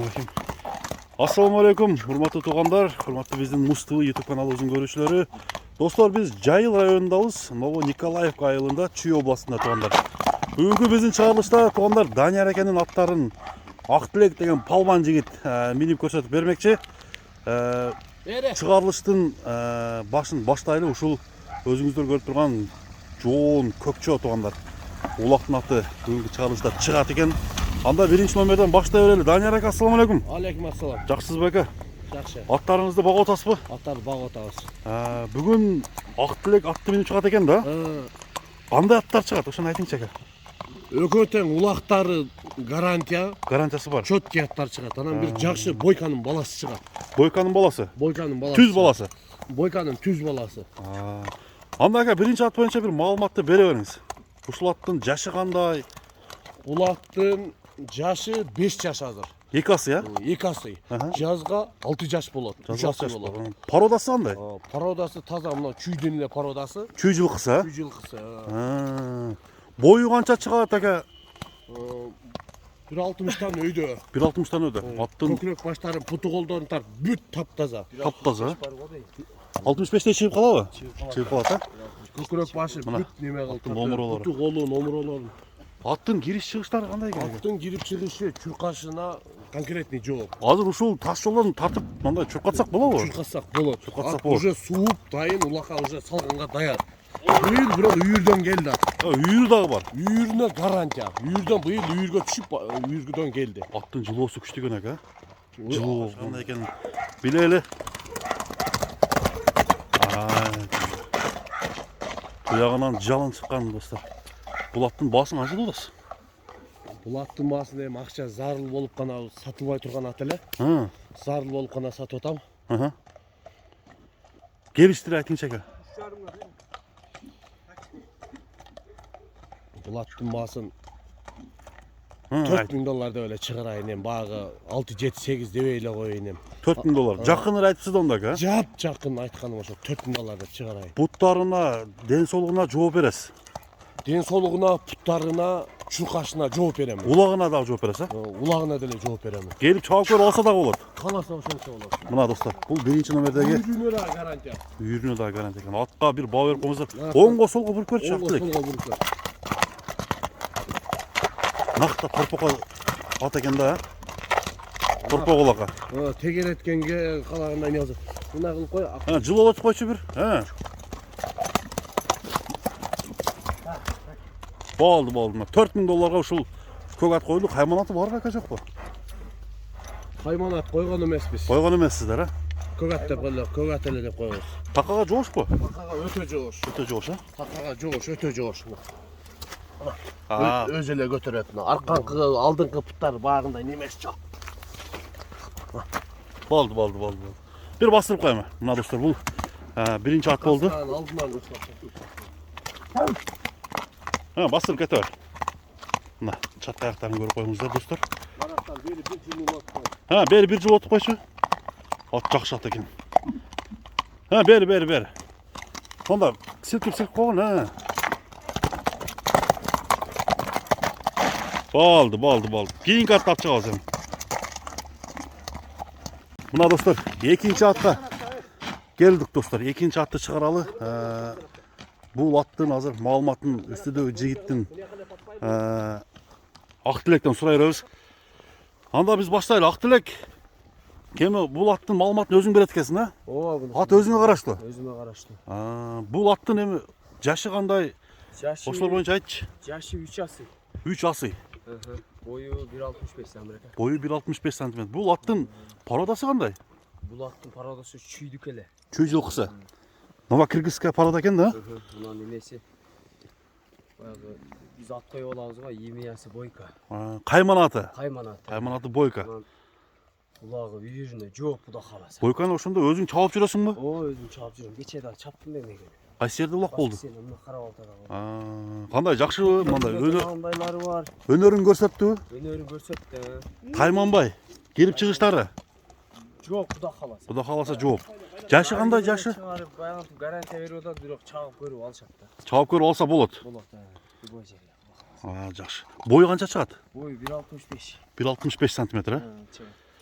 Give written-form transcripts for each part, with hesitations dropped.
Bismillahirrahmanirrahim. Assalamu alaikum, hurmatlı tuğanlar, hurmatlı bizim Mustafa YouTube kanalımızın görüşleri. Dostlar, biz Jayıl rayonundayız. Novo Nikolaevka ayılında, Çiğ oblastında tuğanlar. Bugünkü bizim çağrılışta tuğanlar Daniyar ekenin atların Aqtilek деген palban жигит minip көрсөтүп бермекчи. Чыгарылыштын башын баштайлы ушул өзүңүздөр көрүп турган жоон көкчө тугандар. Улактын аты бүгүнкү чыгарылышта чыгат экен. Анда биринчи номерден баштай берели. Данияр ака, ассаламу алейкум. Алейкум ассалам. Жакшысызбы ака? Жакшы. Аттарыңызды бага атасызбы? Аттарды бага атабыз. Бүгүн Aqtilek атты минип чыгат экен да. Кандай аттар чыгат? Ошону айтыңызчы ака. Экөө тең улактары гарантия. Гарантиясы бар. Чөткү аттар чыгат. Анан бир жакшы бойканын баласы чыгат. Бойканын баласы. Бойканын баласы. Түз баласы. Бойканын түз баласы. Анда ака биринчи ат боюнча бир маалыматты бере бериңиз. Ушул аттын жашы кандай? Улактын жашы 5 жаш азыр. Эки асы, я? Эки асы. Жазга 6 жаш болот. 3 асы болот. Породасы кандай? Породасы таза мына чүйдүн эле породасы. Чүй жылкысы, Чүй жылкысы. Бою канча чыгат ака? 1.60-тан өйдө. 1.60-тан өйдө. Аттын Көкүрөк баштары, путу колдорун тарт, бүт таптаза. таптаза. 65те чыгып калабы? Чыгып калат, а? Көкүрөк башы бүт неме кылып, номуролору. путу колу, номуролорун. Аттын кириш чыгыштары кандай экен? Аттын кирип чыгышы чуркашына конкретный жол. Азыр ушул таш жолдон тартып мындай чуркатсак болобу? Чуркатсак болот. Чуркатсак Ат болот. уже сууп, дайын, улакка уже салганга даяр. Быйыл бирок үйүрдөн келди ат. Үйүрү дагы бар. Үйүрүнө гарантия. Үйүрдөн быйыл үйүргө түшүп, үйүргөдөн келди. Аттын жылоосу күчтүү экен ака. Жылоо кандай экенин билели. Туягынан жалын чыккан достор. Бул аттын баасын канча аласыз? Бул аттын баасын эми акча зарыл болуп гана сатылбай турган ат эле. Зарыл болуп гана сатып атам. Келиштире айтыңызчы ака. Бул аттын баасын $4.000 деп эле чыгарайын эми, багы 6-7-8 дебей эле коеюн эми. $4.000. Жакыныр айтыпсыз да онда ака. Жакын айтканым ошо $4.000 деп чыгарайын. Буттарына, ден соолугуна жооп бересиз. Ден соолугуна, буттарына, чуркашына жооп берем. Улагына дагы жооп бересиз, а? Улагына деле жооп берем. Келип чабып көрүп алса дагы болот. Каласа ошончо болот. Мына достор, бул биринчи номердеги Үйүрүнө да гарантия. үйүрүнө дагы гарантия экен. Атка бир баа берип коюңуздар. Оңго солго буруп көрчү Aqtilek. Накта торпокко ат экен да, торпок улака. Тегереткенге калагандай не азыр. Мына кылып кой. Жылоолотуп койчу бир. Болду. $4.000 ушул көк ат коюлду. Кайман аты барбы ака жокпу? Кайман ат койгон эмеспиз. Койгон эмессиздер, а? Көк ат деп эле, көк ат эле деп коебуз. Такага жоошпу? Такага өтө жоош. Өтө жоош, а? Такага жоош, өтө жоош. Өз эле көтөрөт. Арканкы, алдыңкы путтар багындай немеси жок. Болду. Бир бастырып коеюн. Мына достор, бул биринчи ат болду. Алдынан Бастырып кете бер. Мына чатка аяктарын көрүп коюңуздар достор. Барактан бери бир жыл отуп. Бери бир жыл отуп койчу. Ат жакшы ат экен. Бери. Сонда силкип койгон, Болду. Кийинки атты алып чыгабыз эми. Мына достор, экинчи атка келдик достор. Экинчи атты чыгаралы. Бул аттын азыр маалыматын үстүдөгү жигиттин Aqtilek'ten сурай беребиз. Анда биз баштайлы. Aqtilek, кеми бул аттын маалыматын өзүң берет экенсиң, а? Ооба. Ат өзүңө караштуу. Өзүмө караштуу. Бул аттын эми жашы кандай? Жашы Ошолор боюнча айтчы. Жашы 3 асы. 3 асы. Бою 1.65 см. Бою 1.65 см. Бул аттын породасы кандай? Бул аттын пародасы чүйдүк эле. Чүй жылкысы. Новокиргизская порода экен да? Мына немеси. Баягы биз ат коюп алабызга, имясы Бойка. Кайман аты. Кайман аты Бойка. Улагы үйүрүнө жооп куда каласа. Бойканы ошондо өзүң чабып жүрөсүңбү? Өзүм чабып жүрөм. Кечээ да чаптым эми. Кайсы жерде улак болду? Сен мына карап алсаң. Кандай жакшыбы? Мындай Кандайлары бар. өнөрүн көрсөттүбү? Өнөрүн көрсөттү. Тайманбай. Кирип чыгыштары? Жооп куда каласа. Куда каласа жооп. Жашы кандай жашы? Чыгарып баягы гарантия берип атат, бирок чагып көрүп алышат да. Чабып көрүп алса болот. Болот. Любой жерге. Жакшы. Бою канча чыгат? Бою 1.65. 1.65 см,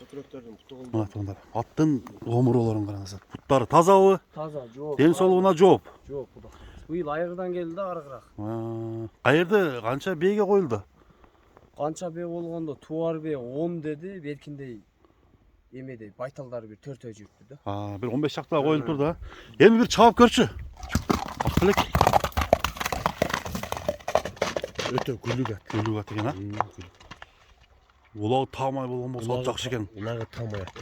Ötürөктөрдүн путу Мына болду. туғандар. Аттың омыроларын қараңыздар. Бұттары тазабы? Таза, жоқ. Денсаулығына жооп. Жоқ, құда. Быйыл айырдан келді арығырақ. Қайырды қанша бейге қойылды? Қанша бе болғанда туар бе 10 деді, беркіндей емедей байталдар бір 4 ой жүріпті да. Бір 15 шақтыға қойылып тұр да. Енді бір чауап көрші. Ақтылек. Өтө күлүк ат. Күлік ат екен, а? Олағы тамай болған болса ат жақшы екен. Улағы тамай ат.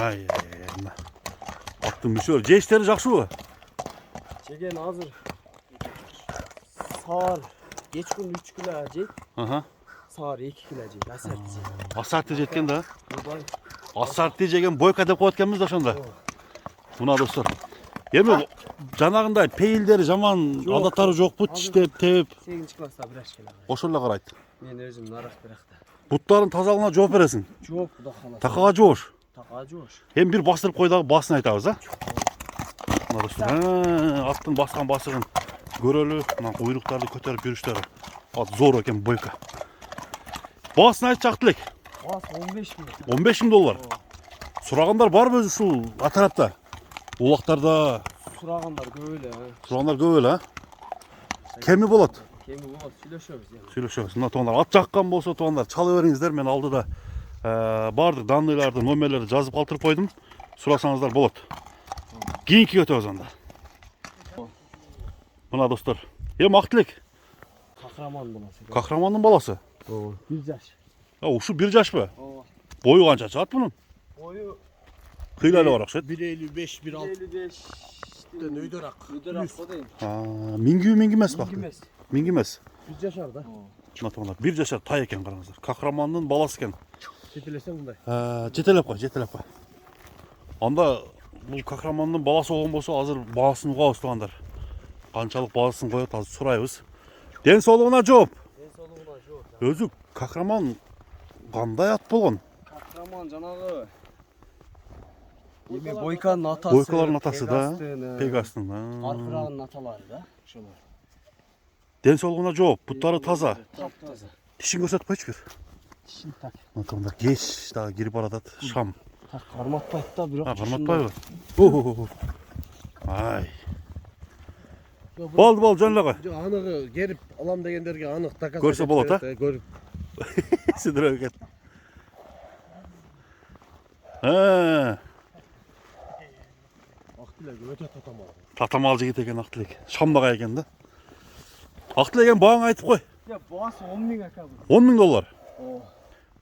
Ай, мына. Аттың мүшөр. Жештері жақшы бі? Жеген азыр сар кеч күн 3 кило жейт, сар 2 кило жейт, асарты жейт. Асарты жеткен да? Бұдай. Асарты жеген бойка деп қойып өткенбіз да шонда. Мына достар. Эми жанагындай пейилдери жаман адаттары жокпу, тиштеп, теп. 8-класста біраш келе. Ошолла карайт. Мен өзім нарық бірақта. Буттарын тазалығына жооп бересиң. Жоқ, құда қаласа. Такага жоош. Тақа жош. Эми бир бастырып койдагы басын айтабыз, а? Мына достар, аттын баскан басыгын көрөлү, мына куйруктарды көтөрүп жүрүштөрү. Ат зор экен бойка. Басын айтчы Актылек. Бас 15 000. 15 000 доллар. Сурагандар барбы өзү ушул атарапта? Улактарда Сұрағандар көп эле. сурагандар көп эле, а? Кеми болот? Кеми болот, сүйлөшөбүз эми. Сүйлөшөбүз. Мына туугандар ат жаккан болсо туугандар чала бериңиздер. Мен алдыда бардык данныйларды, номерлерди жазып калтырып койдум. Сурасаңыздар болот. Кийинки өтөбүз анда. Мына достор. Эми Актылек, Кахраман баласы. кахрамандын баласы. Ооба. 1 жаш. Ушу 1 жашпы? Ооба. Бою канча чыгат бунун? Бою Кыйла эле бар окшойт. 1.55, 1.6. 55. Өйдөрақ. Өйдөрақ kodayım. Минги эмес бак. Bilmez. Минги эмес. 1 жашар да. Мына туугандар 1 жашар тай экен караңыздар. Кахрамандын баласы экен. Жетелесең мындай. Жетелеп кой, жетелеп кой. Анда бул кахрамандын баласы болгон болсо азыр баасын угабыз туугандар. Канчалык баасын коет азыр сурайбыз. Ден соолугуна жооп. Денсаулығына жоқ. Өзү кахраман кандай ат болгон? Кахраман жанагы. Эми Бойканын атасы. Бойкалардын атасы да. Пегастын. Аркырагынын аталары да. Ошолор. Ден соолугуна жооп, буттары таза. Таптаза. Тишин көрсөтүп койчу бир. Тишин так. Мына туугандар кеч дагы кирип баратат. Шам. Так карматпайт да, бирок. Карматпайбы? Ай. Болду, жөн эле кой. Жок, аныгы керип алам дегендерге анык доказать. Көрсө болот, а? Көрүп. Сидире экен. Актылек өтө татамал. Татамал жигит экен Актылек. Шамдагай экен да. Актылек эми бааңа айтып кой. Ya boğası 10 bin akabı. 10 000 доллар. Oh.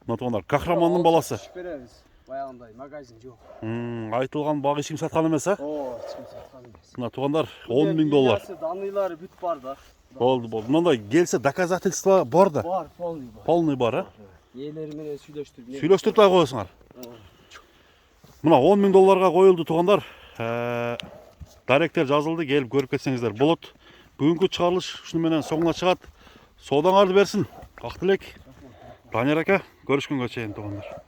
Мына туугандар кахрамандын баласы. Беребиz. Баягындай магазин жок. Айтылган баг ичим саткан эмес, а? О, ичим саткан эмес. Мына туугандар 10 000 доллар. Даныйлары бүт бар да. Болду. Мындай келсе доказательство бар да. Бар, полный бар. Полный бар, а? Ээлери менен сүйлөштүрүп. Сүйлөштүрүп да коесуңар. Мына 10 000 долларга коюлду туугандар. Даректер жазылды, келип көрүп кетсеңиздер болот. Бүгүнкү чыгарылыш ушуну менен соңуна чыгат. Соодаңарды берсин. Актылек, Данияр ака, көрүшкөнгө чейин туугандар.